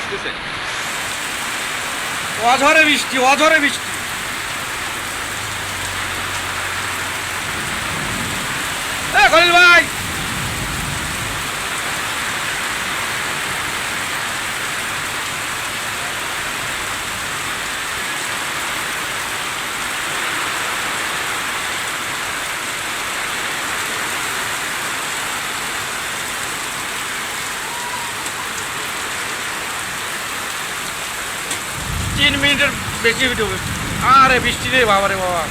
বুঝতেছেন? অঝরে বৃষ্টি, অঝরে বৃষ্টি। খলিল ভাই, তিন মিনিটের বেশি ভিডিও। আরে বৃষ্টি রে বাবা রে বাবা,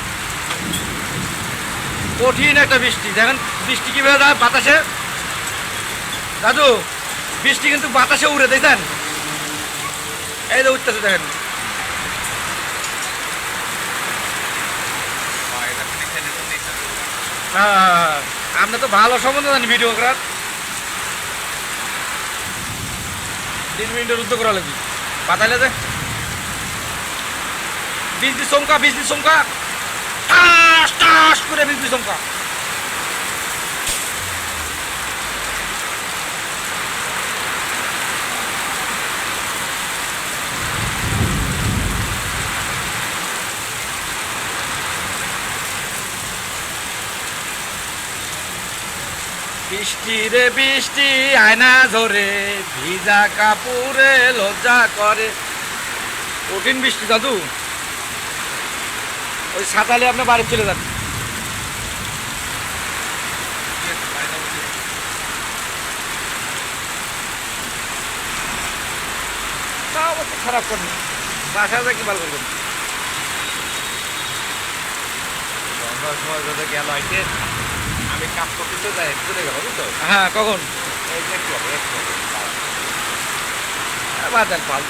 কঠিন একটা বৃষ্টি। দেখেন বৃষ্টি কিভাবে যায় বাতাসে। দাদু, বৃষ্টি কিন্তু বাতাসে উড়ে দেখেন, এই যে উঠতেছে দেখেন। হ্যাঁ, আমরা তো ভালো সম্বন্ধ জানি ভিডিও করার। 3 মিনিটের উদ্যোগ করা লাগবে বাতাইলে যে বিজলি চমকা, বিজলি চমকা, টাস টাস করে বিজলি চমকা। বৃষ্টি রে বৃষ্টি আয়না ধরে, ভিজা কাপড়ে লজ্জা করে। কঠিন বৃষ্টি দাদু, ওই সাঁতালে আপনার বাড়ি চলে যান। তা অবশ্য খারাপ করেন, বাসা যা কি ভালো করবেন। সন্ধ্যার সময় যদি গেল হইতে আমি কাজ করতে যাই চলে গেল, বুঝতো? হ্যাঁ, কখন? এই যে একটু হবে, একটু হবে। বাজার পাল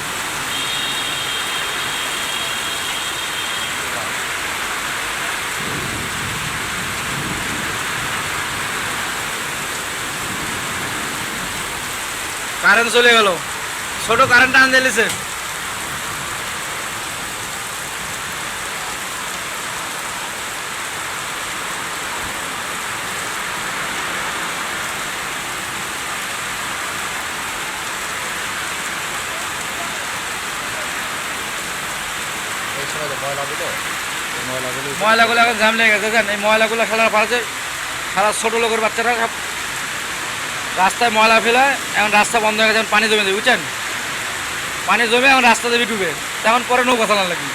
কারেন্ট চলে গেল, ছোট কারেন্ট টান দিয়েছে। এই সময় তো ময়লাগুলো, এই ময়লাগুলো ময়লাগুলো এখন ঝাম লেগে গেছে। এই ময়লাগুলো খেলার পাড়াতে সারা ছোট লোকের বাচ্চারা সব রাস্তায় ময়লা ফেলায়। এখন রাস্তা বন্ধ হয়ে গেছে, এখন পানি জমে দেবে, বুঝছেন? পানি জমে এখন রাস্তা দেবে ডুবে, তেমন পরে নৌকা চালান লাগবে।